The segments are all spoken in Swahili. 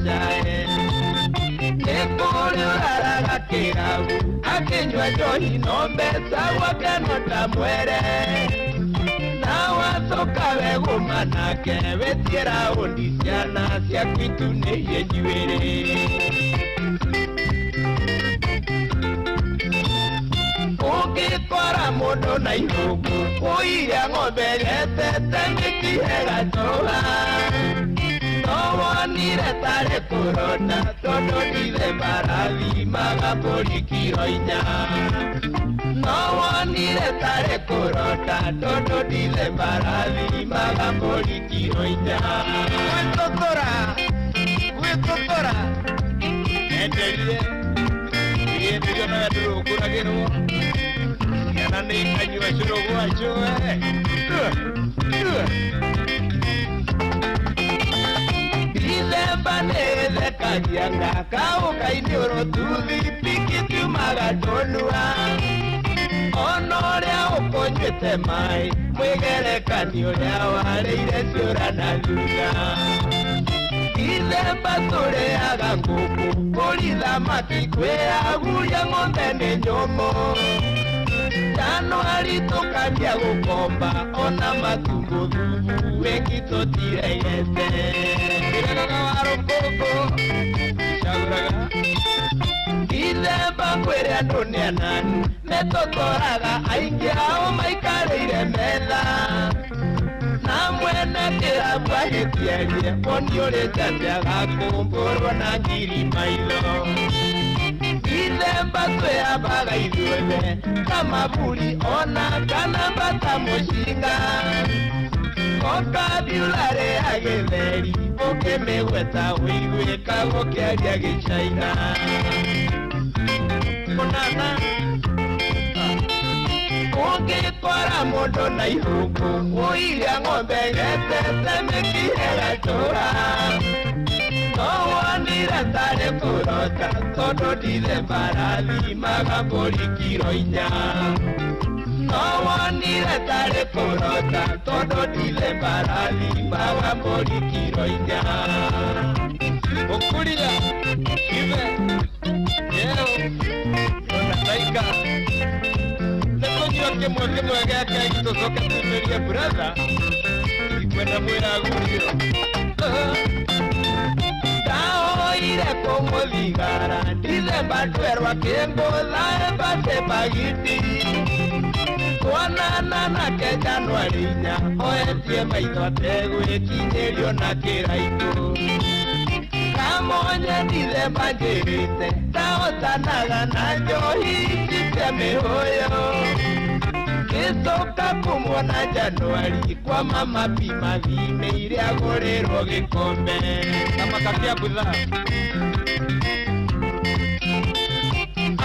shae Ekole uraraga kirabu Akinywa johi nombe sawa kenota mwere Na wasoka wego manake Wetiera ondisiana Sia kwitu neye njuere Ukitwara mundu na ihugu Uiria ng'ombe getete Mikihega toha Nowonire tare kurota Tondo ndithe mbarathi Magamburi kiro inya Nowonire tare kurota Tondo ndithe mbarathi Magamburi kiro inya Gwitotora Endelie Iye mbio na yaduru kuragirwo Yana ni kanyua shurugu achoe Ilemba nele kajianga Kau kainioro tuthi Pikitu magatonua Onorea ukonjwete mai Mwigerekani urea wareire siura na thutha Ilemba tureaga nguku Kuritha matikwea Guria ng'ombe ni nyomo Januari tukambia gukomba Ona matumbo thubu Wekito tiregete Kirega waro koko Shaguraga Ilemba kwere andu ni ananu Metotoraga aingi ao maikareire metha Na mwene kirabu ahitierie Oni urite agakumburwo na ngiri maitho Ilemba tweabaga ithuothe Kama buri ona kana mbata mushinga Vocabulary ya githeri Ukimigweta wiguika gukiaria gichaina Munana Ungitwara mundu na ihugu Uiria ng'ombe getete Mikihega toha Nowonire tare kurota Tondo ndithe mbarathi Magamburi kiro inya Nowonire tare kurota Tondo ndithe mbarathi Magamburi kiro inya Ukurira Kive Yeo Yona taika Nekonywa kemwe gaka Itosoka tumeria brother Ikwenda mwera agurio Taoire como vigara Ndithemba ndwerwa kĩngũtha embate bagiti Kuonana nake Januari inya Oetie maitho ategwĩkinyĩrio na kĩraitũ Kamonye Ndithemba njĩrĩte Taotanaga na njohi Cite mĩhũyũ Gicoka kumwona Januari Kwa mama pima thime Iria agũrĩrwo gĩkombe Kama kakia butha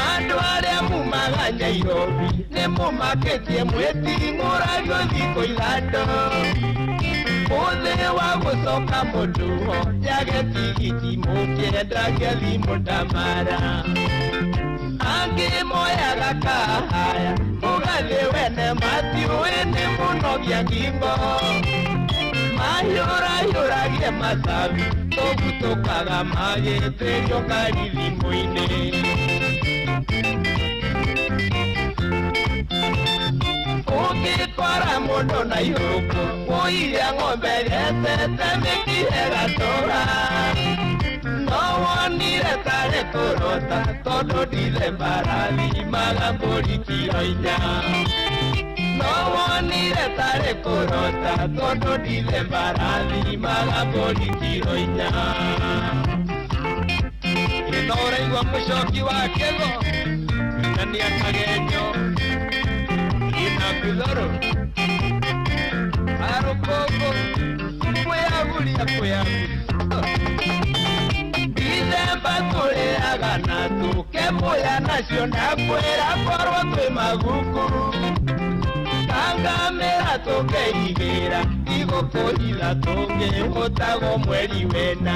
Andu aria mumaga Nairobi Ni mumaketie mwĩting'ũragio thikũ ithano Mũthĩ wa gũcoka mũndũho Njage tigiti mũkĩendagia thimũ ndamara Angi moyaga kahaya Mugathi wene matiũĩ nĩ mũnogia ngingo Mahiũrahiũragie macabi Tũgutukaga magĩtĩrio ngari thimũ-inĩ Ungitwara mundu na ihugu Uiria ng'ombe getete Mikihega toha Nowonire tare kurota Tondo ndithe mbarathi Magamburi kiro inya Nowonire tare kurota Tondo ndithe mbarathi Magamburi kiro inya Ino ũraigua mũcoki wa kĩgo Nani akagenyo Ina kudoro Arukoko Kweaguria Ndithemba tũrĩaga na tũkemuya nacio na kwĩra korwo twĩ maguku Kangamĩra tũkeigĩra igũkũhitha tũngĩhũtago mweri wena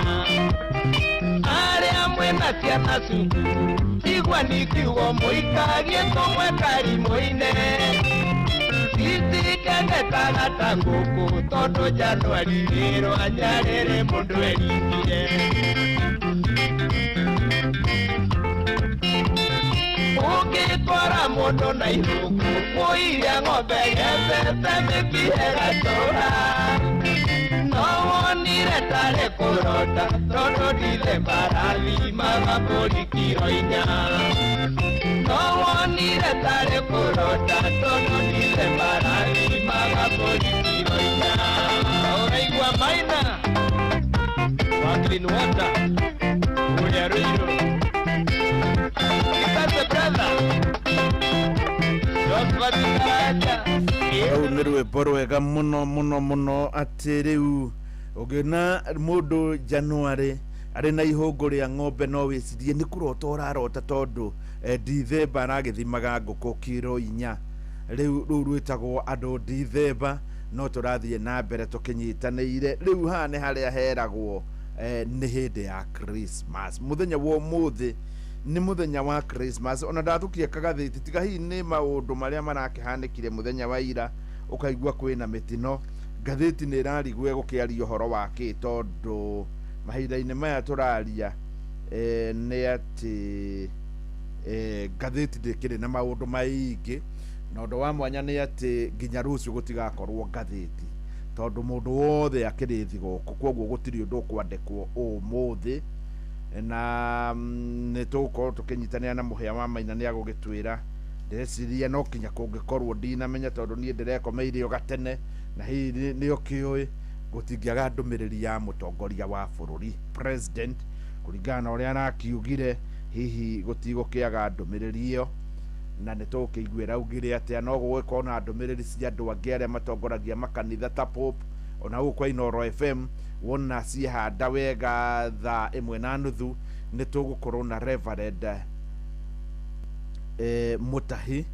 Arĩa mwĩna ciana cukuru igua nikiugo mũikagie tũmwe karimũ-inĩ Titikengekaga ta ngũkũ tondũ Januari rĩrwa nyarĩrĩ mũndũ erindire modo na ihuku muiya ng'ombe gethete mĩkihe gatũra no wonire tarĩ kũrota tondũ ndithe marathimaga mbũri kiro 4 no wonire tarĩ kũrota tondũ ndithe marathimaga mbũri kiro 4 ũraigua Maina wa Clean Water ũrĩa Ruiru Kitase brother Josephat Karanja au nĩ rwĩmbo rwega mũno atĩ rĩu ũngĩona mũndũ January arĩ na ihũngũ rĩa ng'ombe no wĩcirie nĩ kũrota ũrarota tondũ Ndithemba aragĩthimaga ngũkũ kiro 4 rĩu rwĩtagwo andũ Ndithemba no tũrathiĩ na mbere tũkĩnyitanĩire rĩu haha nĩ harĩa heragwo nĩ hĩndĩ ya Christmas mũthenya wa ũmũthĩ nĩ mũthenya wa Christmas ona ndathukia kagathĩti tiga hihi nĩ maũndũ marĩa marakĩhanĩkire mũthenya wa ira ũkaigua kwĩna mĩtino gathĩti nĩ ĩrarigwo gũkĩaria ũhoro wa kĩ tondũ mahinda-inĩ maya tũraria nĩ atĩ gathĩti ndĩkĩrĩ na maũndũ maingĩ na ũndũ wa mwanya nĩ atĩ nginya rũciũ gũtigakorwo gathĩti tondũ mũndũ wothe akĩrĩ thigũkũ koguo gũtirĩ ũndũ kwandĩkwo ũmũthĩ na nĩ tũgũkorwo tũkĩnyitanĩra na mũhĩa wa Maina nĩ agũgĩtwĩra ndĩreciria no kinya kũngĩkorwo ndinamenya tondũ niĩ ndĩrekomeire o gatene na hihi nĩo kĩũĩ gũtingĩaga ndũmĩrĩri ya mũtongoria wa bũrũri president kũringana na ũrĩa arakiugire hihi gũtigũkĩaga ndũmĩrĩri ĩyo na nĩ tũgũkĩiguĩra augire atĩa no gũgĩkorwo na ndũmĩrĩri cia andũ angĩ arĩa matongoragia makanitha ta Pope ona gũkũ Inooro FM wona ciehanda wega thaa 1:30 nĩ tũgũkorwo na Reverend Mutahi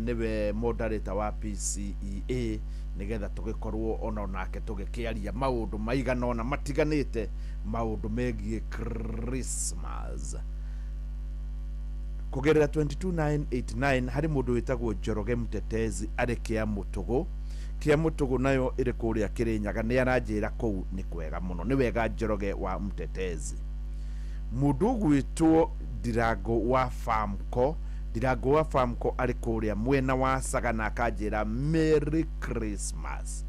niwe moderator wa PCEA nigetha tũgĩkorwo ona nake tũgĩkĩaria maũndũ maigana ona matiganĩte maũndũ megiĩ Christmas kugerera 22989 harĩ mũndũ wĩtagwo Njoroge Mtetezi arĩ Kĩamũtũgũ nayo ĩrĩ kũrĩa Kĩrĩnyaga nĩ aranjĩra kũu nĩ kwega mũno nĩ wega Njoroge wa Mtetezi mũndũ gwĩtwo Ndirango wa Famco arĩ kũrĩa mwena wa Sagana akanjĩra Merry Christmas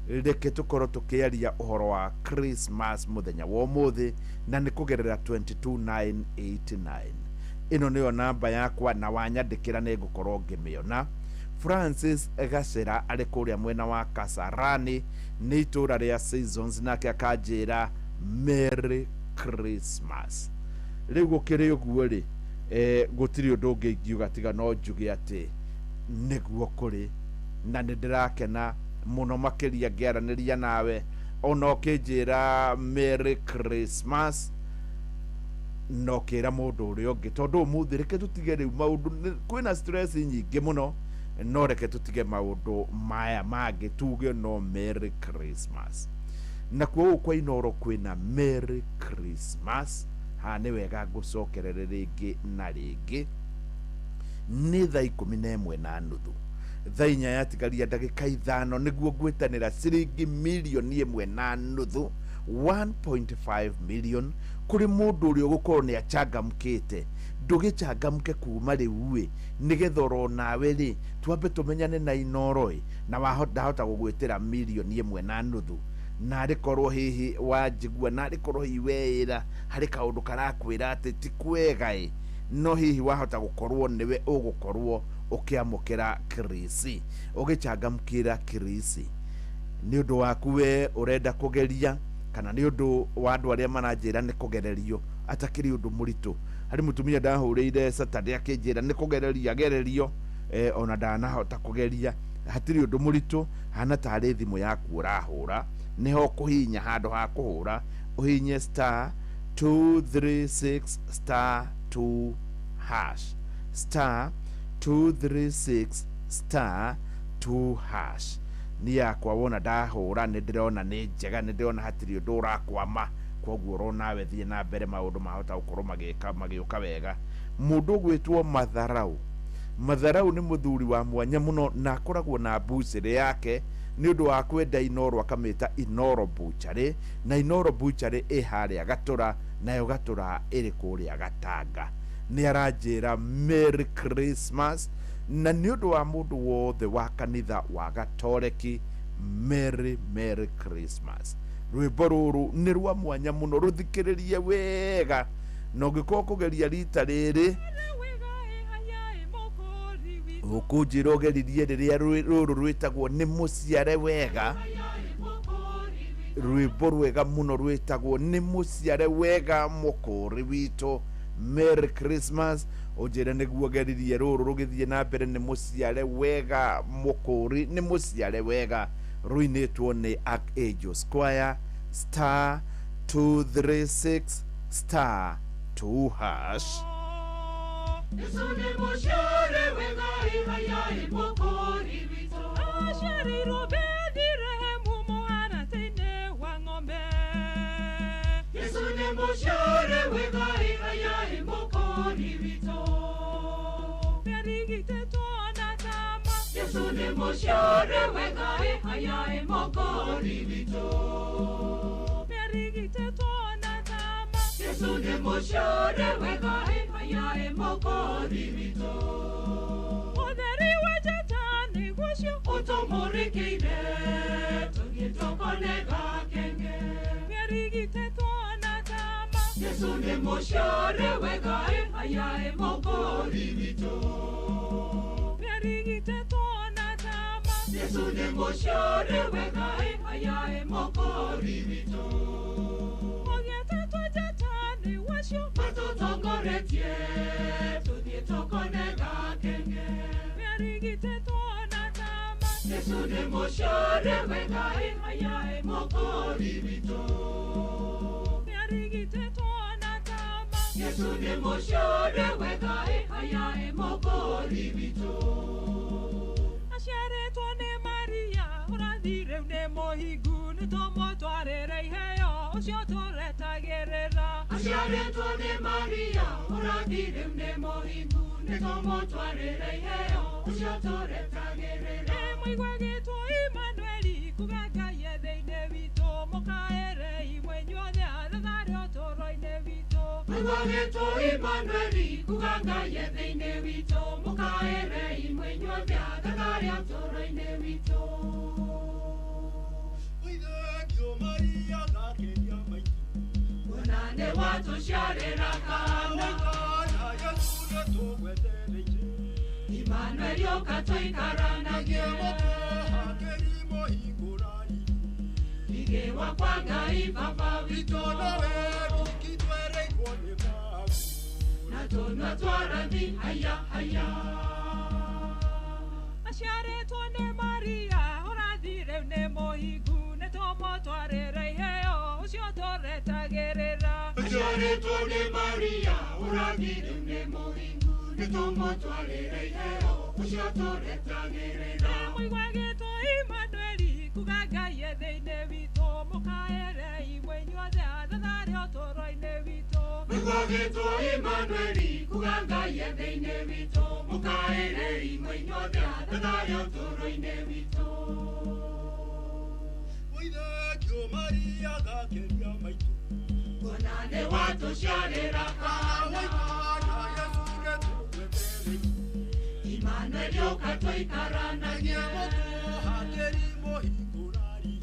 reke tũkorwo tũkĩaria ũhoro wa Christmas mũthenya wa ũmũthĩ na nĩ kũgerera 22989 ĩno nĩyo namba yakwa na wanyandĩkĩra nĩ ngũkorwo ngĩmĩona Francis Gacera arĩ kũrĩa mwena wa Kasarani nĩ itũra rĩa Seasons nake akanjĩra Merry Christmas rĩu gũkĩrĩ ũguo rĩ gũtirĩ ũndũ ũngĩ ingiuga tiga no njuge atĩ nĩguo kũrĩ na nĩ ndĩrakena mũno makĩria ngĩaranĩria nawe ona ũkĩnjĩra Merry Christmas no kĩra mũndũ ũrĩa ũngĩ tondũ ũmũthĩ reke tũtige rĩu maũndũ kwĩna stress nyingĩ mũno no reke tũtige maũndũ maya mangĩ tuge no Merry Christmas na kuo kwa Inooro kwĩna Merry Christmas ha nĩ wega ngũcokerere rĩngĩ na rĩngĩ nĩ thaa 11:30 thaa 4 yatigaria ndagĩka 5 nĩguo ngwĩtanĩra ciringi mirioni 1.5 1.5 million kũrĩ mũndũ ũrĩa ũgũkorwo nĩ achangamkĩte ndũgĩchangamke kuma rĩu nĩgetha oro nawe rĩ twambe tũmenyane na Inooro na wahota gũgwĩtĩra mirioni 1.5 na rĩkorwo hihi wanjigua na rĩkorwo hihi weĩra harĩ kaũndũ karakwĩra atĩ ti kwega no hihi wahota gũkorwo nĩwe ũgũkorwo ũkĩamũkĩra kirisi ũgĩchangamkĩra kirisi nĩ ũndũ waku we ũrenda kũgeria kana nĩ ũndũ wa andũ arĩa maranjĩra nĩ kũgererio atakĩrĩ ũndũ mũritũ harĩ mũtumia ndahũrĩire Saturday akĩnjĩra nĩ kũgereria gererio ona ndanahota kũgeria hatirĩ ũndũ mũritũ hana tarĩ thimũ yaku ũrahũra niho kũhinya handũ ha kũhũra ũhinye *236*2# *236*2# ni yakwa wona ndahũra nĩ ndĩrona nĩ njega nĩ ndĩrona hatirĩ ũndũ ũrakwama koguo rona we thiĩ na mbere maũndũ mahota gũkorwo magĩũka wega mũndũ gwĩtwo Matharau nĩ mũthuri wa mwanya mũno na akoragwo na bucĩrĩ yake nĩ ũndũ wa kwenda Inooro akamĩta Inooro Butchery na Inooro Butchery ĩ harĩa Gatũra nayo Gatũra ĩrĩ kũrĩa Gatanga nĩ aranjĩra Merry Christmas, na nĩ ũndũ wa mũndũ wothe wa kanitha wa gatoreki, Merry Christmas. Rwĩmbo rũrũ nĩ rwa mwanya mũno, rũthikĩrĩrie wega, na ũngĩkorwo kũgeria rita rĩrĩ ũkũnjĩra ũgeririe rĩrĩa rũrũ rwĩtagwo nĩ mũciare wega. Rwĩmbo rwega mũno rwĩtagwo nĩ mũciare wega mũkũri witũ. Merry Christmas. Ũnjĩre nĩguo geririe rũrũ rũgĩthiĩ na mbere nĩ mũciare wega mũkũri, nĩ mũciare wega. Rũinĩtwo nĩ Archangel Choir, *236 *2#. Yesu ni mũciare wega ihaya mũkũri witũ. Aciarĩirwo Bethilehemu mũharatĩ-inĩ wa ng'ombe. Yesu ni mũciare wega ihaya mũkũri witũ. Nĩarigitĩtwo na tama. Yesu ni mũciare wega ihaya mũkũri witũ. Nĩarigitĩtwo na tama. Yesu ni mũciare wega ihaya mũkũri witũ. Ũtheri wa Njetani gũcio ũtũmũrĩkĩire, tũgĩtũkone gakenge. Nĩarigitĩtwo na tama. Yesu ni mũciare wega ihaya mũkũri witũ. Nĩarigitĩtwo na tama. Yesu ni mũciare wega ihaya mũkũri witũ. Ũgĩtetwo Njetani gũcio matũtongoretie, tũthiĩ tũkone gakenge. Nĩarigitĩtwo na tama. Yesu ni mũciare wega ihaya mũkũri witũ. Nĩarigitĩtwo na tama. Yesu ni mũciare wega ihaya mũkũri witũ. Aciarĩtwo nĩ Maria, ũrathi rĩu nĩ mũhingu, nĩtũmũtwarĩre iheo ũcio tũretagĩrĩra. Aciarĩtwo nĩ Maria, ũrathi rĩu nĩ mũhingu, nĩtũmũtwarĩre iheo ũcio tũretagĩrĩra. Mũigwagĩtwo Imanueli, kuga Ngai thĩinĩ witũ, mũkaĩre imwe inyuothe athatharĩ ũtũũro-inĩ witũ. Mũigwagĩtwo Imanueli, kuga Ngai thĩinĩ witũ, mũkaĩre imwe inyuothe athatharĩ ũtũũro-inĩ witũ. Mũithagio Maria gakenia maitũ, wona nĩ watũciarĩra kana. Yesu nĩtũgwetereire, Imanueli ũka tũikaranagie. Kĩrimo hingũrani, igĩ wakwa Ngai Baba witũ. Nowe ũkĩtwereirwo nĩ magu, na tũnua twarathi haya haya. Aciarĩtwo nĩ Maria, ũrathi rĩu nĩ mũhingu, nĩtũmũtwarĩre iheo ũcio tũretagĩrĩra. Aciarĩtwo nĩ Maria, ũrathi rĩu nĩ mũhingu, nĩtũmũtwarĩre iheo ũcio tũretagĩrĩra. Mũigwagĩtwo Imanueli, kuga Ngai thĩinĩ witũ, mũkaĩre imwe inyuothe athatharĩ ũtũũro-inĩ witũ. Mũigwagĩtwo Imanueli, kuga Ngai thĩinĩ witũ, mũkaĩre imwe inyuothe athatharĩ ũtũũro-inĩ witũ. Mũithagio Maria gakenia maitũ, wona nĩ watũciarĩra kana. Yesu nĩtũgwetereire, Imanueli ũka tũikaranagie. Kĩrimo hingũrani,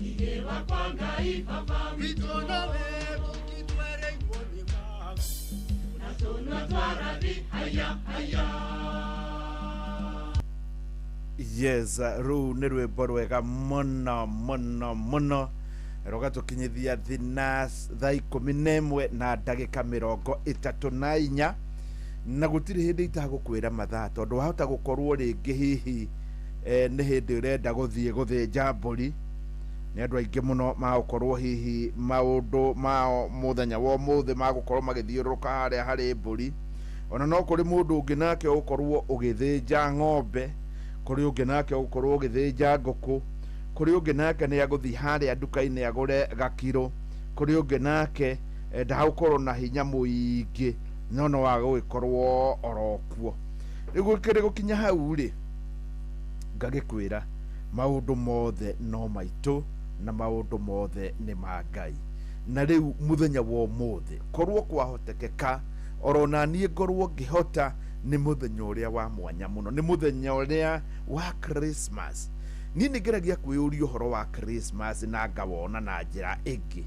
igĩ wakwa Ngai Baba witũ. Nowe ũkĩtwereirwo nĩ magu, na tũnua twarathi haya haya. Yes, rũu nĩ rwĩmbo rwega mũno mũno mũno, rũgatũkinyithia thaa 11 na ndagĩka 34, na gũtirĩ hĩndĩ itagũkwĩra mathaa, tondũ wahota gũkorwo rĩngĩ hihi nĩ hĩndĩ ũrenda gũthiĩ gũthĩnja mbũri. Nĩ andũ aingĩ mũno magũkorwo hihi maũndũ mao mũthenya wa ũmũthĩ magũkorwo magĩthiũrũrũka harĩa harĩ mbũri. Ona no kũrĩ mũndũ ũngĩ nake ũgũkorwo ũgĩthĩnja ng'ombe, kũrĩ ũngĩ nake ũgũkorwo ũgĩthĩnja ngũkũ, kũrĩ ũngĩ nake nĩ agũthiĩ harĩa nduka-inĩ agũre gakiro, kũrĩ ũngĩ nake ndagũkorwo na hinya mũingĩ, no wa gũgĩkorwo orokuo. Rĩu gũkĩrĩ gũkinya hau rĩ, ngagĩkwĩra maũndũ mothe no maitũ na maũndũ mothe nĩ ma Ngai. Na rĩu mũthenya wa ũmũthĩ korwo kwahotekeka orona niĩ ngorwo ngĩhota nĩ mũthenya ũrĩa wa mwanya mũno, nĩ mũthenya ũrĩa wa Christmas. Niĩ nĩ ngeragia kwĩyũria ũhoro wa Christmas na ngawona na njĩra ĩngĩ,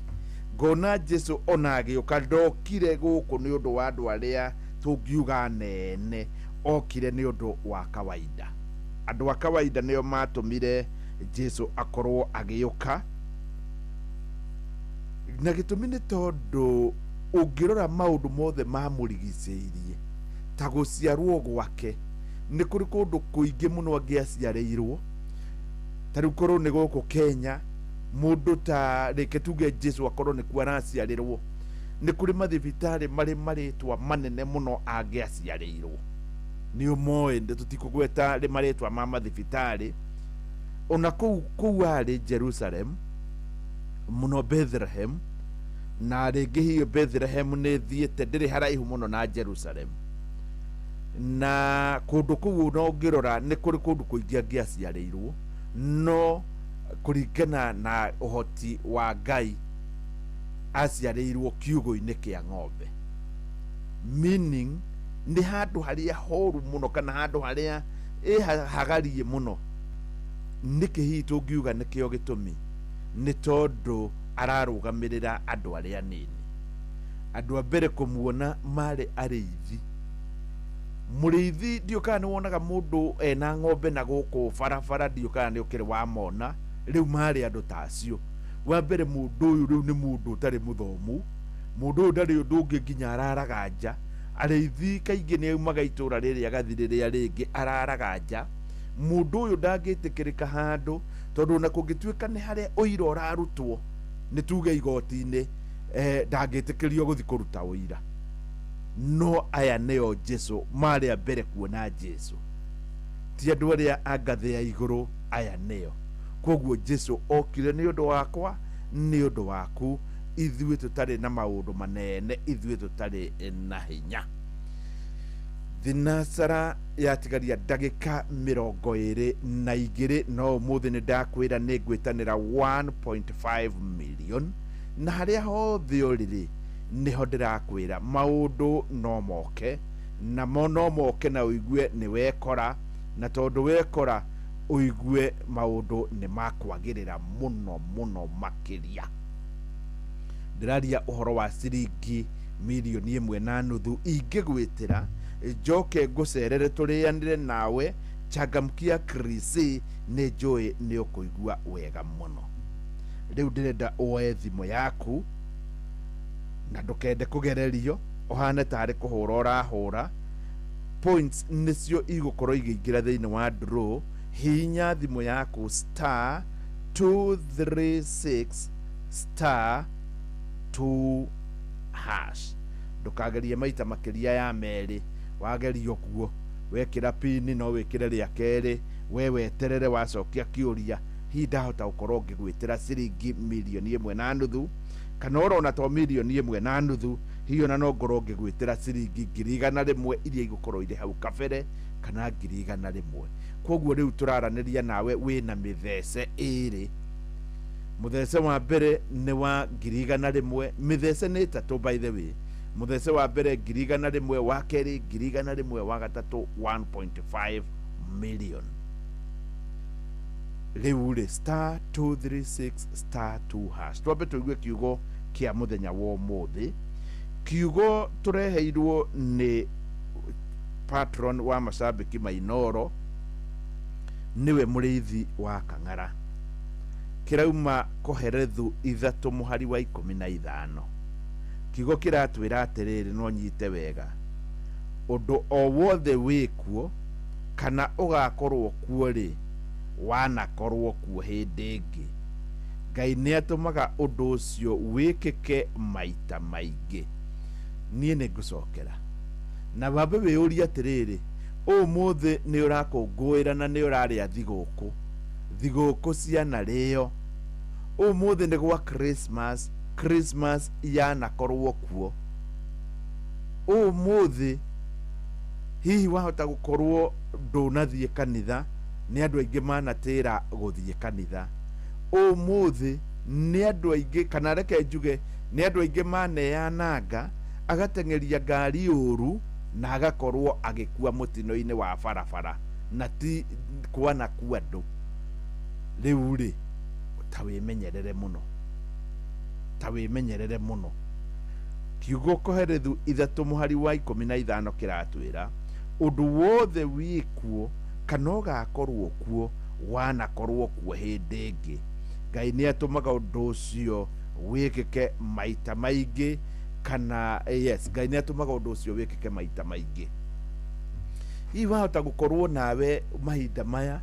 ngona Jesu ona agĩũka ndokire gũkũ nĩ ũndũ wa andũ arĩa tũngiuga nene, okire nĩ ũndũ wa kawaida. Andũ a kawaida nĩo matũmire Jesu akorwo agĩũka, na gĩtũmi nĩ tondũ ũngĩrora maũndũ mothe mamũrigicĩirie ta gũciarwo gwake, nĩ kũrĩ kũndũ kũingĩ mũno angĩaciarĩirwo. Ta rĩu korwo nĩ gũkũ Kenya, mũndũ ta reke tuge Jesu akorwo nĩkuo araciarĩrwo, nĩ kũrĩ mathibitarĩ marĩ marĩtwa manene mũno angĩaciarĩirwo. Nĩ ũmoĩ tũtikũgweta rĩ marĩtwa ma mathibitarĩ. Ona kũu arĩ Jerusalem mũno Bethlehem, na rĩngĩ hiyo Bethlehem nĩ thiĩte ndĩrĩ haraihu mũno na Jerusalem, na kũndũ kũu no ngĩrora nĩ kũrĩ kũndũ kũingĩ angĩaciarĩirwo, no kũringana na ũhoti wa Ngai aciarĩirwo kiugũ-inĩ kĩa ng'ombe, meaning nĩ handũ harĩa horu mũno, kana handũ harĩa hagarie mũno. Nĩkĩ hihi tũngiuga nĩkĩo gĩtũmi? Nĩ tondũ ararũgamĩrĩra andũ arĩa anini. Andũ a mbere kũmuona marĩ arĩithi. Mũrĩithi ndiũkaga nĩ wonaga mũndũ ena ng'ombe na gũkũ barabara, ndiũkaga nĩ ũkĩrĩ wamona. Rĩu marĩ andũ tacio. Wa mbere mũndũ ũyũ rĩu nĩ mũndũ ũtarĩ mũthomu, mũndũ ũyũ ndarĩ ũndũ ũngĩ nginya araraga nja. Arĩithi kaingĩ nĩ aumaga itũra rĩrĩa agathi rĩrĩa rĩngĩ araraga nja. Mũndũ ũyũ ndangĩtĩkĩrĩka handũ, tondũ na kũngĩtuĩka nĩ harĩa ũira ũrarutwo, nĩ tuge igoti-inĩ, ndangĩtĩkĩrio gũthi kũruta ũira. No aya nĩo Jesu marĩ a mbere kuona Jesu, ti andũ arĩa a ngathĩ ya igũrũ, aya nĩo. Koguo Jesu okire nĩ ũndũ wakwa, nĩ ũndũ waku, ithuĩ tũtarĩ na maũndũ manene, ithuĩ tũtarĩ na hinya. Thinasara yatigaria ndagĩka 22, no ũmũthĩ nĩ ndakwĩra nĩ ngwĩtanĩra 1.5 million, na harĩa hothe ũrĩ nĩho ndĩrakwĩra maũndũ no moke, namo no moke na ũigue nĩ wekora, na tondũ wekora ũigue maũndũ nĩ makwagĩrĩra mũno mũno makĩria. Ndĩraria ũhoro wa ciringi 1.5 ingĩgwĩtĩra njoke ngũcerere tũrĩanĩre nawe Changamkia Krisi, nĩ njũĩ nĩ ũkũigua wega mũno. Rĩu ndĩrenda woe thimũ yaku na ndũkende kũgererio, ũhane tarĩ kũhũra ũrahũra. Points nĩcio igũkorwo igĩingĩra thĩinĩ wa draw. Hihinya thimũ yaku *236*2#. Ndũkagerie maita makĩria ya merĩ. Wagerio kuo wekĩra pini no wĩkĩre rĩa kerĩ, we weterere wacokia kĩũria. Hihi ndahota gũkorwo ngĩgwĩtĩra ciringi 1.5 kana ũrona to 1.5, hihi ona no ngorwo ngĩgwĩtĩra ciringi 100,000 iria igũkorwo irĩ hau kabere, kana 100,000. Koguo rĩu tũraranĩria nawe wĩna mĩthece ĩrĩ. Mũthece wa mbere nĩ wa 100,000, mĩthece nĩ 3 by the way. Mũthece wa mbere 100,000, wa kerĩ 100,000, wa gatatũ 1.5 million. Rĩu rĩ *236*2#. Twambe tũigue kiugo kĩa mũthenya wa ũmũthĩ. Kiugo tũreheirwo nĩ patron wa Macambĩki Mainoro, niwe mũrĩithi wa Kang'ara. Kĩrauma Koherethu 3:15. Kiugo kĩratwĩra atĩrĩrĩ, no nyite wega: ũndũ o wothe wĩkuo kana ũgakorwo kuo rĩ, wanakorwo kuo hĩndĩ ĩngĩ, Ngai nĩ atũmaga ũndũ ũcio wĩkĩke maita maingĩ. Niĩ nĩ ngũcokera na wambe wĩyũrie atĩrĩrĩ, ũmũthĩ nĩ ũrakũngũĩra na nĩ ũrarĩa thigũkũ cia narĩo. Ũmũthĩ nĩ gwa Christmas yanakorwo kuo. Ũmũthĩ hihi wahota gũkorwo ndũnathiĩ kanitha, nĩ andũ aingĩ manatĩra gũthiĩ kanitha. Ũmũthĩ nĩ andũ aingĩ, kana reke njuge nĩ andũ aingĩ maneananga agateng'eria ngari ũru na agakorwo agĩkua mũtino-inĩ wa barabara na ti kwanakua andũ. Rĩu rĩ, ta wĩmenyerere mũno, ta wĩmenyerere mũno. Kiugo Koherethu 3:15 kĩratwĩra ũndũ wothe wĩkuo kana ũgakorwo kuo wanakorwo kuo hĩndĩ ĩngĩ, Ngai nĩ atũmaga ũndũ ũcio wĩkĩke maita maingĩ, kana Ngai nĩ atũmaga ũndũ ũcio wĩkĩke maita maingĩ. Hihi wahota gũkorwo nawe mahinda maya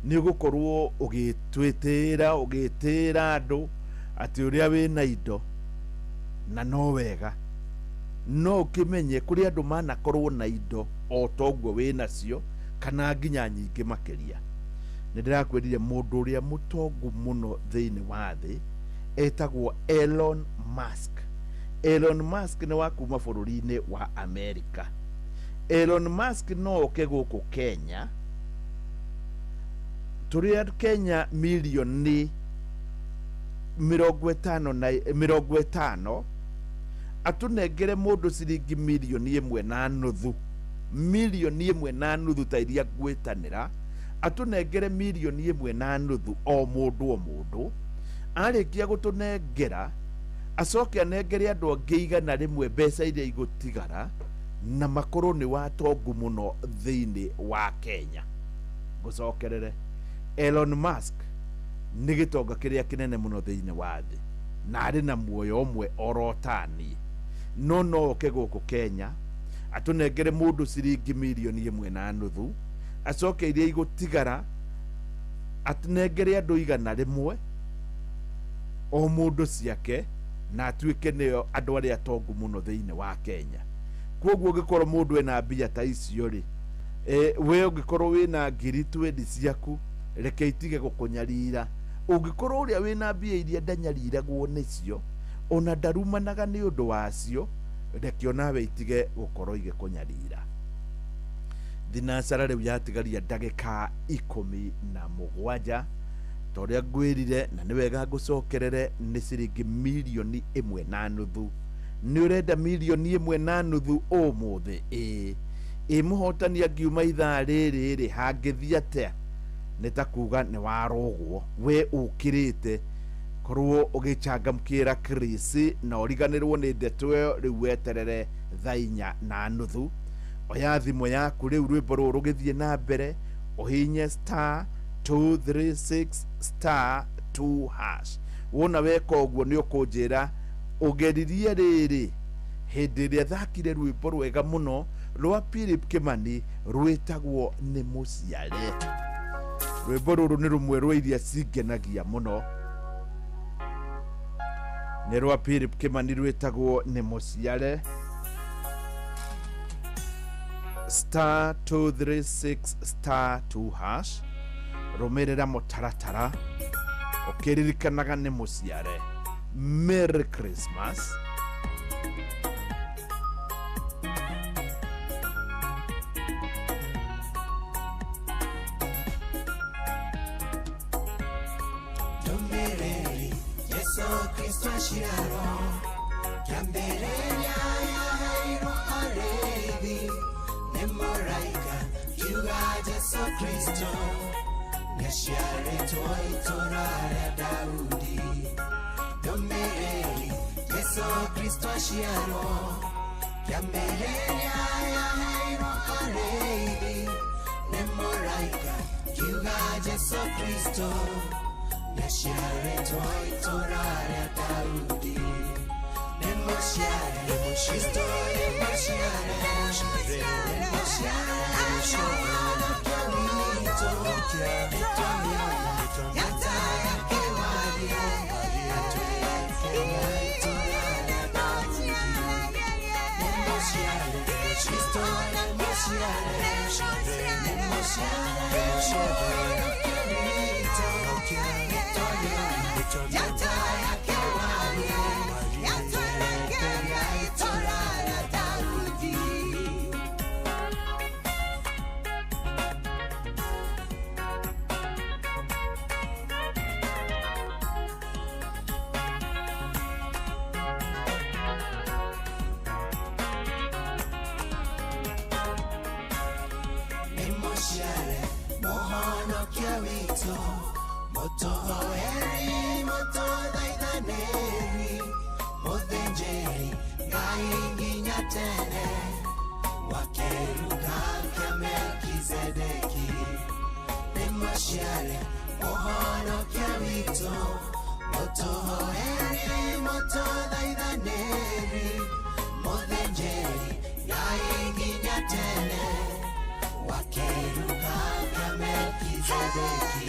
nĩ ũgũkorwo ũgĩtĩra andũ atĩ ũrĩa wĩna indo na no wega, no ũkĩmenye kũrĩ andũ manakorwo na indo o toguo wĩnacio kana nginya nyingĩ makĩria. Nĩ ndĩrakwĩrire mũndũ ũrĩa mũtongu mũno thĩinĩ wa thĩ etagwo Elon Musk. Elon Musk nĩ wa kuma bũrũri-inĩ wa Amerika. Elon Musk no oke gũkũ Kenya, tũrĩ Kenya milioni 50 atũnengere mũndũ ciringi milioni 1.5, milioni 1.5 ta iria ngwĩtanĩra, atũnengere milioni 1.5 o mũndũ. Arĩkia gũtũnengera acoke anengere andũ angĩ igana rĩmwe mbeca iria igũtigara na makorwo nĩ watongu mũno thĩinĩ wa Kenya. Ngũcokerere, Elon Musk nĩ gĩtonga kĩrĩa kĩnene mũno thĩinĩ wa thĩ na arĩ na muoyo ũmwe orotani. No oke gũkũ Kenya atũnengere mũndũ ciringi milioni 1.5, acoke iria igũtigara atũnengere andũ igana rĩmwe o mũndũ ciake na atuĩke nĩo andũ arĩa atongu mũno thĩinĩ wa Kenya. Kwoguo ũngĩkorwo mũndũ ena mbia ta icio rĩ, we ũngĩkorwo wĩna ngiri 20 ciaku, reke itige gũkũnyarira. Ũngĩkorwo ũrĩa wĩna mbia iria ndanyariragwo nĩcio ona ndarumanaga nĩ ũndũ wacio, reke onawe itige gũkorwo igĩkũnyarira. Thinacara rĩu yatigaria ndagĩka 17 torĩa ngwĩrire, na nĩ wega ngũcokerere, nĩ ciringi milioni 1.5. Nĩ ũrenda milioni 1.5 ũmũthĩ? Mũhotani angiuma ithaa rĩrĩ hangĩthiĩ atĩa? Nĩ ta kuga nĩ warogwo, we ũkĩrĩte korwo ũgĩchangamkĩra Chris na ũriganĩrwo nĩ ndeto ĩyo. Rĩu weterere thaa 4:30, oya thimũ yaku rĩu rwĩmbo rũrũ rũgĩthiĩ na mbere, ũhinye *236*2#. Wona weka ũguo nĩ ũkũnjĩra ũgeririe rĩrĩ hĩndĩ ĩrĩa thakire rwĩmbo rwega mũno rwa Philip Kimani rwĩtagwo nĩ Mũciare. Rwĩmbo rũrũ nĩ rũmwe rwa iria cingenagia mũno, nĩ rwa Philip Kimani rwĩtagwo nĩ Mũciare. *236*2#. Rũmĩrĩra mũtaratara ũkĩririkanaga nĩ Mũciare. Merry Christmas. Domereri Yesu Kristo ashiraro Kambereya yahairo arevi Nemoraika Yuga Yesu Kristo Neshiare toi torare Daudi. Domereri Yesu Kristo ashiraro Kambereya yahairo arevi Nemoraika Yuga Yesu Kristo Neshiare toi torare Daudi. Nemoshiare Kristo Nemoshiare wito moto hoeri moto daidaneri modhenjeri ngainginya tene wakeruka kya Melkizedeki nemoshiare ohono kya wito moto hoeri moto daidaneri modhenjeri ngainginya tene wakeruka kya Melkizedeki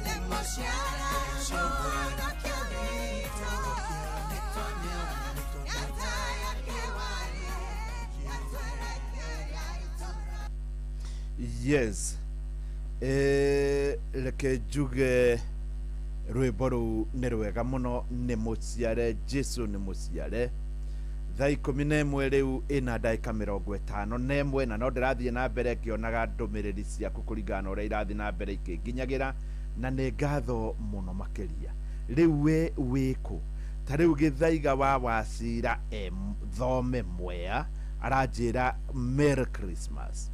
Emotion. Yes. Reke njuge rwimbo rũu nĩ rwega mũno, nĩ mũciare Jesu nĩ mũciare. Thaa 11 rĩu ĩna ndagĩka 51 na no ndĩrathiĩ na mbere ngĩonaga ndũmĩrĩri ciaku kũringana na ũrĩa irathiĩ na mbere ikĩnginyagĩra, na nĩ ngatho mũno makĩria. Rĩu we wĩkũ? Ta rĩu Gĩthaiga wa Wacira thome Mwea aranjĩra Merry Christmas.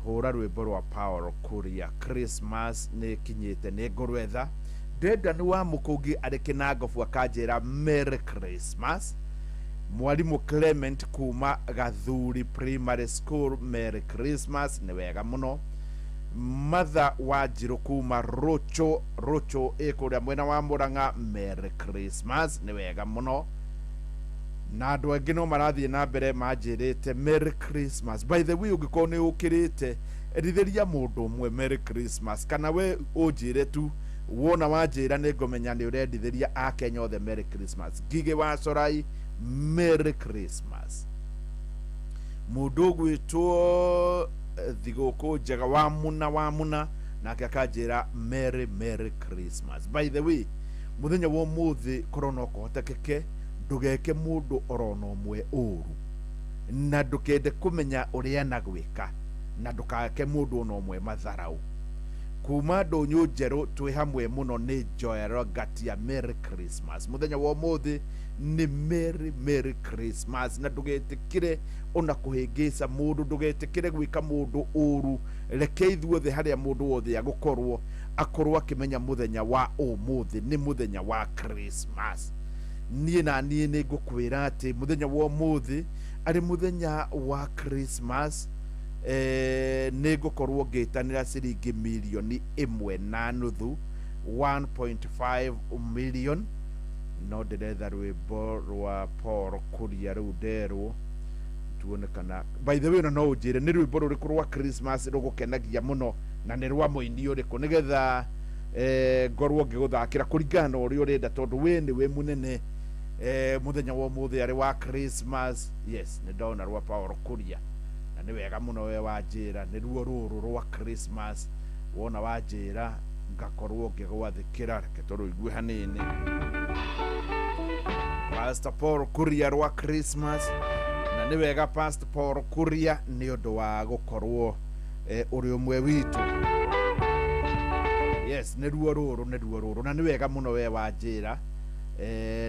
Hũra rwĩmbo rwa Paul Kuria Christmas nĩ kinyĩte nĩ ngũrwetha. Ndenda nĩ wa Mũkũngi arĩ Kĩnangobu akanjĩra Merry Christmas. Mwarimũ Clement kuma Gathuri Primary School Merry Christmas, nĩ wega mũno. Mother wa Njirũ kuma Rocho ĩkũrĩa mwena wa Mũrang'a Merry Christmas, nĩ wega mũno. Na andũ angĩ no marathiĩ na mbere manjĩrĩte Merry Christmas. By the way, ũngĩkorwo nĩ ũkĩrĩte erithĩria mũndũ ũmwe Merry Christmas, kana we ũnjĩre tu wona wanjĩra nĩ ngũmenya nĩ ũrendithĩria Akenya othe Merry Christmas. Ngigĩ wa Corai Merry Christmas. Mũndũ ũgwĩtwo Thigũkũ Njega wa Muna nake akanjĩra Merry Christmas. By the way, mũthenya wa ũmũthĩ korwo no kũhotekeke ndũgeke mũndũ orona ũmwe ũru, na ndũkende kũmenya ũrĩa na gwĩka, na ndũkake mũndũ ona ũmwe matharaũ. Kuma Ndũnyũ Njerũ twĩ hamwe mũno nĩ Joel Gatia Merry Christmas. Mũthenya wa ũmũthĩ nĩ Merry Christmas, na ndũgetĩkĩre ona kũhĩngĩca mũndũ, ndũgetĩkĩre gwĩka mũndũ ũru. Reke ithuothe harĩa mũndũ wothe agũkorwo akorwo akĩmenya mũthenya wa ũmũthĩ nĩ mũthenya wa Christmas. Niĩ na niĩ nĩ ngũkwĩra atĩ mũthenya wa ũmũthĩ arĩ mũthenya wa Christmas. Nĩ ngũkorwo ngĩtanĩra ciringi milioni 1.5 1.5 million. No ndĩretha rwĩmbo rwa Paul Kuria rũu nderwo tuone kana by the way no ũnjĩre nĩ rwĩmbo rũrĩkũ rwa Christmas rũgũkenagia mũno na nĩ rwa mũini ũrĩkũ, nĩgetha ngorwo ngĩgũthakĩra kũringana na ũrĩa ũrenda, tondũ we nĩ we mũnene. Mũthenya wa ũmũthĩ arĩ wa Christmas. Yes, nĩ ndona rwa Paul Kuria na nĩ wega mũno we wanjĩra nĩ ruo rũrũ rwa Christmas. Wona wanjĩra ngakorwo ngĩgwathĩkĩra, reke tũrũigue hanini. Pastor Paul Kuria rwa Christmas, na nĩ wega Pastor Paul Kuria nĩ ũndũ wa gũkorwo ũrĩ ũmwe witũ. Yes, nĩ ruo rũrũ na nĩ wega mũno we wanjĩra.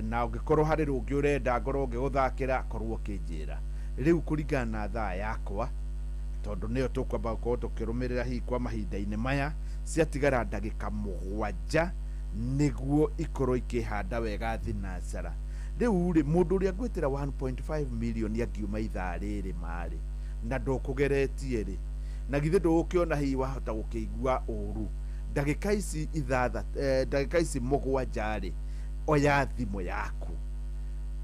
Na ũngĩkorwo harĩ rũngĩ ũrenda ngorwo ngĩgũthakĩra korwo kĩnjĩra. Rĩu kũringana na thaa yakwa, tondũ nĩyo tũkwamba gũkorwo tũkĩrũmĩrĩra hihi kwa mahinda-inĩ maya, ciatigara ndagĩka 7 nĩguo ikorwo ikĩhanda wega thinacara. Rĩu rĩ mũndũ ũrĩa ngwĩtĩra 1.5 million angiuma ithaa rĩrĩ marĩ na ndũkũgeretie rĩ, na githĩ ndũgũkĩona hihi wahota gũkĩigua ũru. Ndagĩka ici 7 rĩ, oya thimũ yaku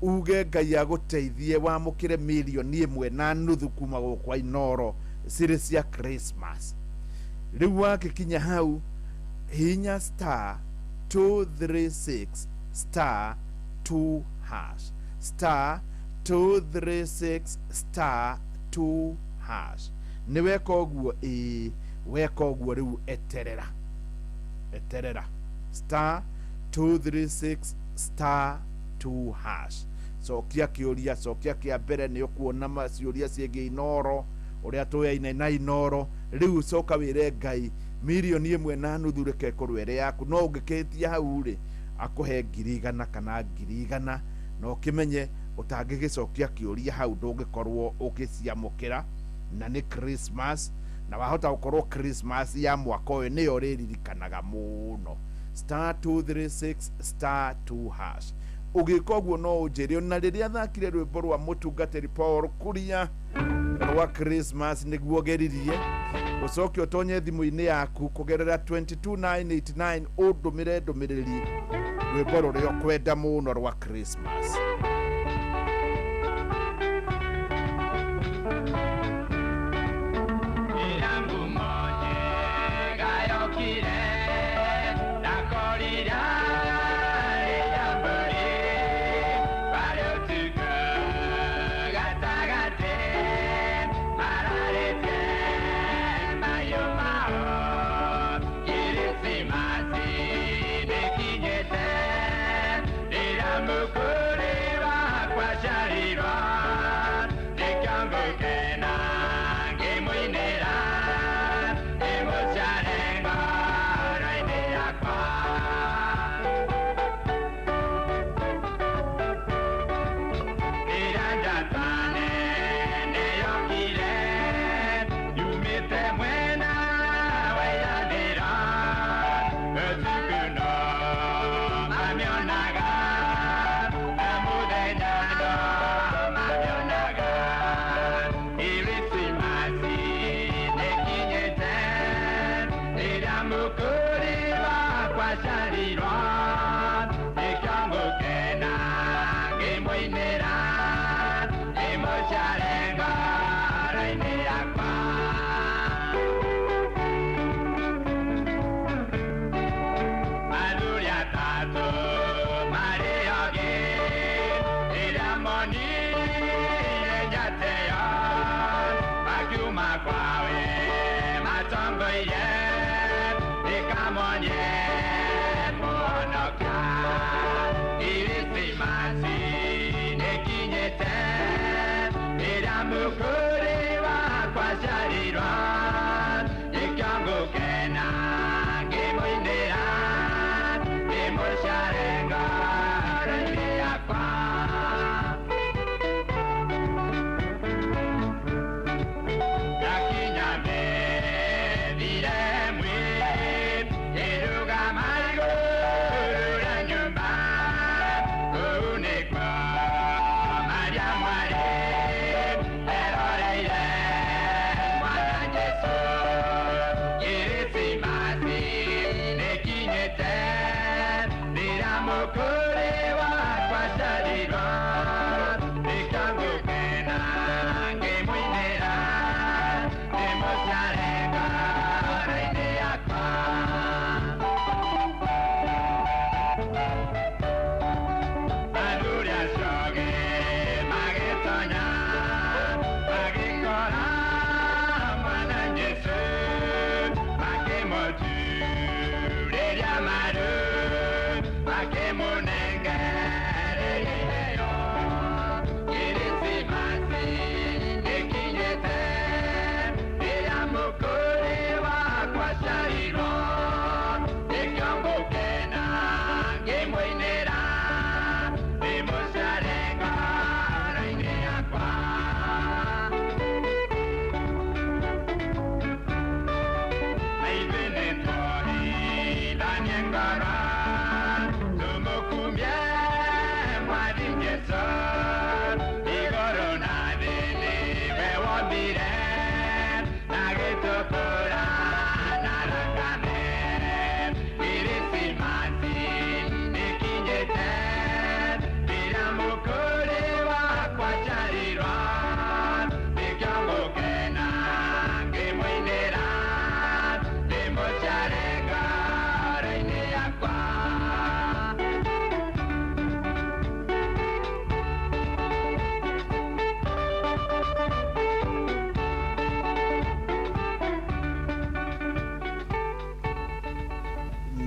uge Ngai agũteithie wamũkĩre milioni 1.5 kuma gũkwa Inoro cirĩ cia Christmas. Rĩu wakĩkinya hau hinya *236 *2 hash *236 *2 hash. Nĩ weka ũguo weka ũguo rĩu eterera *236 *2 hash. Cokia kĩũria, cokia kĩa mbere nĩ ũkuona maciũria ciĩgiĩ Inoro ũrĩa tũyaine na Inoro. Rĩu coka wĩre Ngai milioni 1.5 reke korwo ĩrĩ yaku. No ũngĩkĩtia hau rĩ akũhe 100 kana 100, no ũkĩmenye ũtangĩgĩcokia kĩũria hau ndũngĩkorwo ũgĩciamũkĩra, na nĩ Christmas na wahota gũkorwo Christmas ya mwaka ũyũ nĩyo ũrĩririkanaga mũno. *236 *2 hash. Ũgĩka ũguo no ũnjĩre na rĩrĩa thakire rwĩmbo rwa mũtungatĩri Paul Kuria rwa Christmas nĩguo geririe ũcoke ũtonye thimũ-inĩ yaku kũgerera 22989 ũndũmĩre ndũmĩrĩri rwĩmbo rũrĩa ũkwenda mũno rwa Christmas. Corrida, ella morir, para tu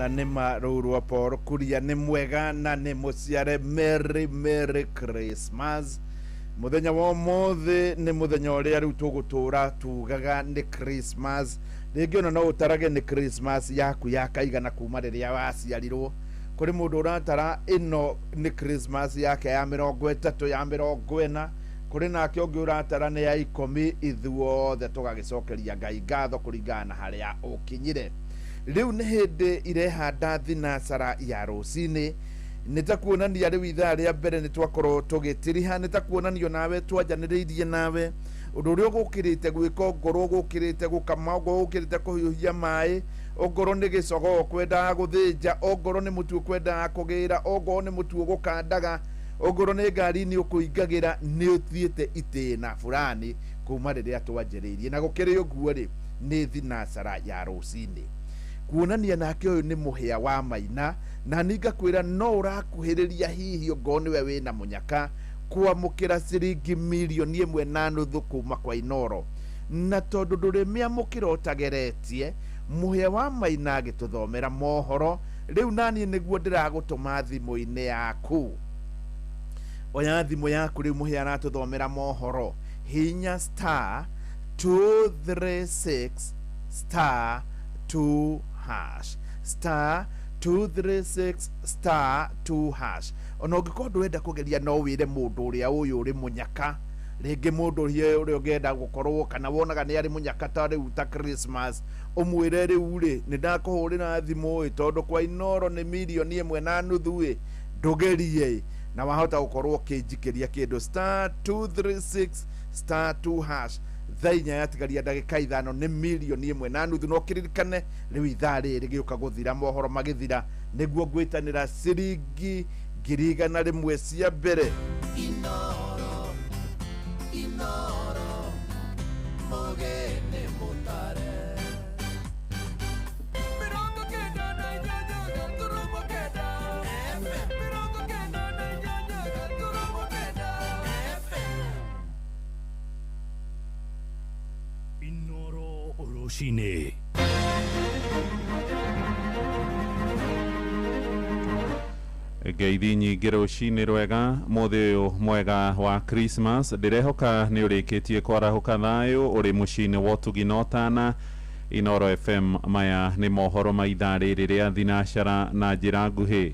na nĩ marũrwo Paul Kuria nĩ mwega na nĩ mũciare Merry Christmas. Muthenya wa ũmũthĩ nĩ mũthenya ũrĩa rĩu tũgũtũra tugaga nĩ Christmas. Rĩngĩ ona no ũtarage nĩ Christmas yaku ya kaigana kuma rĩrĩa waciarirwo. Kũrĩ mũndũ ũratara ĩno nĩ Christmas yake ya 30 ya 40. Kũrĩ nake ũngĩ ũratara nĩ ya 10. Ithuothe tũgagĩcokeria Ngai ngatho kũringana na harĩa ũkinyire. Rĩu nĩ hĩndĩ irehanda thinacara ya rũcinĩ. Nĩtakuonania rĩu ithaa rĩa mbere nĩtwakorwo tũgĩtiriha, nĩtakuonanio nawe twanjanĩrĩirie nawe ũndũ ũrĩa ũgũkĩrĩte gwĩka, ongorwo ũgũkĩrĩte gũkama, ongorwo ũgũkĩrĩte kũhiũhia maĩ, ongorwo nĩ gĩcogo ũkwendaga gũthĩnja, ongorwo nĩ mũtu ũkwendaga kũgĩra, ongorwo nĩ mũtu ũgũkandaga, ongorwo nĩ ngari nĩ ũkũingagĩra, nĩ ũthiĩte itĩna fulani kuma rĩrĩa twanjĩrĩirie. Na gũkĩrĩ ũguo rĩ, nĩ thinacara ya rũcinĩ. Kuonania nake ũyũ nĩ mũhĩa wa Maina, na ningakwĩra no ũrakuhĩrĩria hihi ongorwo nĩwe wĩna mũnyaka kwamũkĩra ciringi 1.5 kuma kwa Inoro. Na tondũ ndũrĩ mĩamũkĩra ũtageretie, mũhĩa wa Maina agĩtũthomera mohoro, rĩu naniĩ nĩguo ndĩragũtũma thimũ-inĩ yaku. Oya thimũ yaku rĩu mũhĩa aratũthomera mohoro, hinya *236 *2 hash *236 *2 hash. Ona ũngĩkorwo ndũrenda kũgeria no wĩre mũndũ ũrĩa ũyũ ũrĩ mũnyaka, rĩngĩ mũndũ ũrĩa ũngĩenda gũkorwo kana wonaga nĩ arĩ mũnyakata rĩu ta Christmas ũmwĩre rĩu rĩ nĩ ndakũhũrĩra thimũ tondũ kwa Inoro nĩ 1.5 ndũgerie na wahota gũkorwo kĩnjikĩria kĩndũ *236 *2# thainya yatigaria ndagĩka 5 nĩ 1.5 no kĩririkane rĩu ithaa rĩrĩ gĩũka gũthira mohoro magĩthira nĩguo ngwĩtanĩra ciringi 100 cia mbere. Inoro mogene mutare Mirongo kenda na inyanya gaturumo kenda Mirongo kenda na inyanya gaturumo kenda Inoro Oroshine. Ngeithi nyingĩ rũcinĩ rwega mũthĩ ũyũ mwega wa Christmas ndĩrehoka nĩ ũrĩkĩtie kwarahũka thayũ ũrĩ mũciĩ-inĩ wa ũtugi na ũtana. Inoro FM maya nĩ mohoro ma ithaa rĩrĩ rĩa thinacara na njĩra nguhĩ.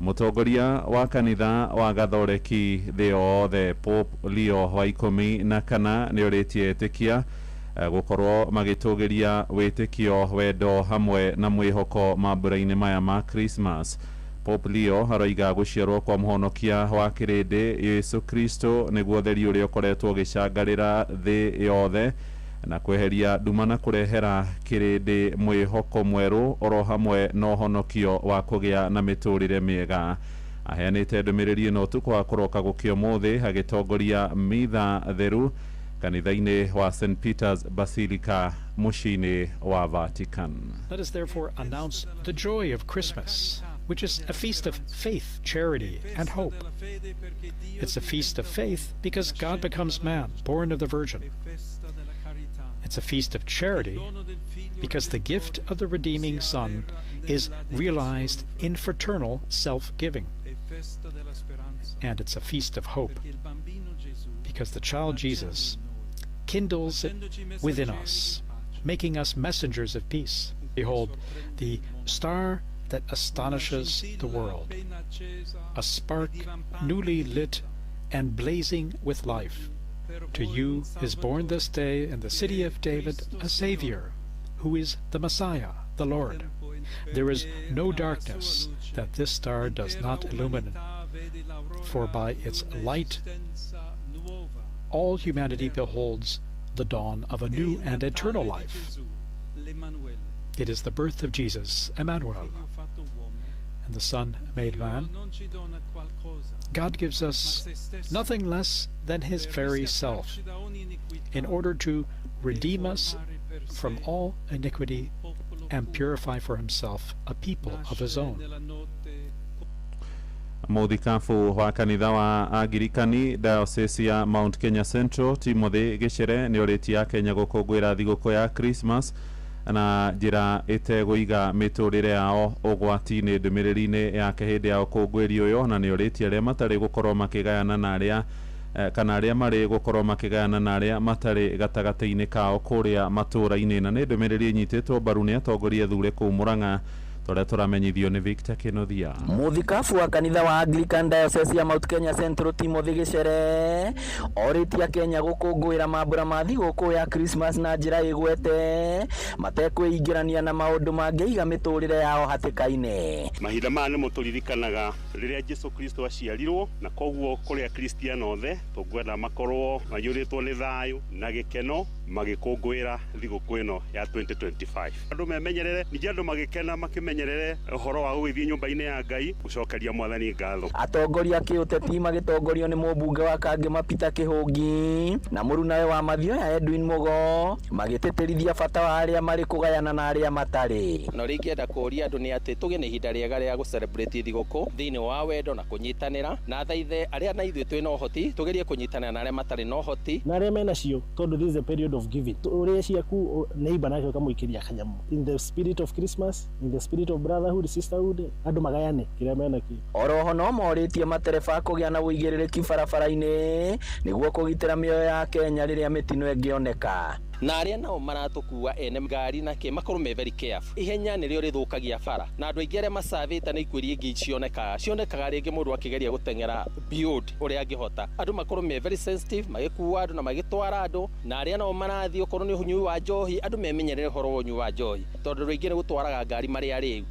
Mũtongoria wa kanitha wa gathoreki thĩ yothe Pope Leo wa 14 nĩ ũrĩtie etĩkia gũkorwo magĩtũgĩria wĩtĩkio wendo hamwe na mwĩhoko mambura-inĩ maya ma Christmas. Pope Leo aroiga gũciarwo kwa mũhonokia wa kĩrĩndĩ Yesu Kristo nĩguo theri ũrĩa ũkoretwo ũgĩcangarĩra thĩ yothe na kweheria nduma na kũrehera kĩrĩndĩ mwĩhoko mwerũ oro hamwe na ũhonokio wa kũgĩa na mĩtũrĩre mĩega. Aheanĩte ndũmĩrĩri ĩno ũtukũ wa kũroka gũkĩa ũmũthĩ agĩtongoria mitha theru kanitha-inĩ wa St. Peter's Basilica mũciĩ-inĩ wa Vatican. Let us therefore announce the joy of Christmas, which is a feast of faith, charity, and hope. It's a feast of faith because God becomes man, born of the Virgin. It's a feast of charity because the gift of the redeeming Son is realized in fraternal self-giving. And it's a feast of hope because the child Jesus kindles it within us, making us messengers of peace. Behold, the star that astonishes the world, a spark newly lit and blazing with life. To you is born this day in the city of David a Savior, who is the Messiah, the Lord. There is no darkness that this star does not illumine, for by its light all humanity beholds the dawn of a new and eternal life. It is the birth of Jesus, Emmanuel, and the Son made man. God gives us nothing less than his very self in order to redeem us from all iniquity and purify for himself a people of his own. Mũthikabu wa kanitha wa Angirikani Diocese ya Mount Kenya Central Timothy Gichere nĩ ũrĩtie Kenya gũkũngũĩra thigũkũ ya Christmas na njĩra ĩtegũiga mĩtũrĩre yao ũgwati-inĩ ndũmĩrĩri-inĩ yake hĩndĩ ya ũkũngũĩri ũyũ, na nĩ ũrĩtie arĩa matarĩ gũkorwo makĩgayana na arĩa kana arĩa marĩ gũkorwo makĩgayana na arĩa matarĩ gatagatĩ-inĩ kao kũrĩa matũũra-inĩ, na nĩ ndũmĩrĩri ĩnyitĩtwo mbaru nĩ atongoria thure kũu Murang'a tũrĩa tũramenyithio nĩ Victor Kĩnothia. Mũthikabu wa kanitha wa Anglican Diocese ya Mount Kenya Central Timothy Gichere orĩtie Kenya gũkũngũĩra mambura ma thigũkũ ya Christmas na njĩra ĩgwete matekwĩingĩrania na maũndũ mangĩiga mĩtũrĩre yao hatĩka-inĩ. Mahinda maya nĩmo tũririkanaga rĩrĩa Jesũ Kristo aciarirwo, na koguo kũrĩ Akristiano othe tũkwenda makorwo maiyũrĩtwo nĩ thayũ na gĩkeno magĩkũngũĩra thigũkũ ĩno ya 2025. Andũ memenyerere, ningĩ andũ magĩkena makĩmenyerere ũhoro wa gũgĩthiĩ nyũmba-inĩ ya Ngai gũcokeria Mwathani ngatho. Atongoria kĩũteti magĩtongorio nĩ mũmbunge wa Kangema Peter Kĩhũngi na mũrunawe wa Mathioya Edwin Mugo magĩtĩtĩrithia bata wa arĩa marĩ kũgayana na arĩa matarĩ. Na rĩngĩenda kũria andũ nĩ atĩ tũgĩe na ihinda rĩega rĩa gũcelebrate thigũkũ thĩinĩ wa wendo na kũnyitanĩra, na thaithe arĩa na ithuĩ twĩ na ũhoti tũgerie kũnyitanĩra na arĩa matarĩ na ũhoti na arĩa mena cio, tondũ this is a period of giving. Ũrĩa ciaku neighbor nake ũkamũikĩria kanyamu in the spirit of Christmas, in the spirit of brotherhood, sisterhood, andũ magayane kĩrĩa mena kĩ. Oroho no morĩtie matereba kũgĩa na wũigĩrĩrĩki barabara-inĩ nĩguo kũgitĩra mĩoyo ya Kenya rĩrĩa mĩtino ĩngĩoneka. na aria nao maratukua ene ngari na ke makorwo me very careful. Ihenya nĩrĩo rĩthũkagia bara, na andũ aingĩ arĩa macavĩte nĩ ikuĩria ingĩ cionekaga rĩngĩ mũndũ akĩgeria gũteng'era beyond ũrĩa angĩhota. Andũ makorwo me very sensitive, magĩkua andũ na magĩtwara andũ, na arĩa nao marathiĩ okorwo nĩ ũnyui wa njohi, andũ memenyerere ũhoro wa ũnyui wa njohi, tondũ rĩngĩ nĩ gũtwaraga ngari marĩ arĩu.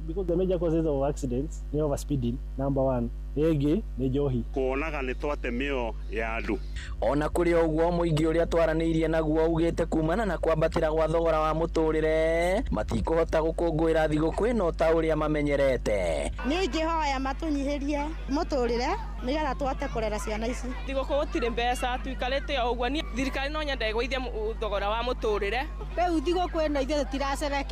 Because the major causes of accidents ni overspeeding, number one. Egi ni njohi. Kuonaga nĩ twate mĩo ya andũ. Ona kũrĩ ũguo mũingĩ ũrĩa twaranĩirie naguo ugĩte kumana na kwambatĩra gwa thogora wa mũtũrĩre matikũhota gũkũngũĩra thigũkũ ĩno ta ũrĩa mamenyerete. Nĩ ingĩhoya matũnyihĩrie mũtũrĩre nĩgetha tũhote kũrera ciana ici. Thigũkũ gũtirĩ mbeca tuikarĩte o ũguo, thirikari no nyende ĩgũithie thogora wa mũtũrĩre. Rĩu thigũkũ ĩno ithuĩ tũtiracereke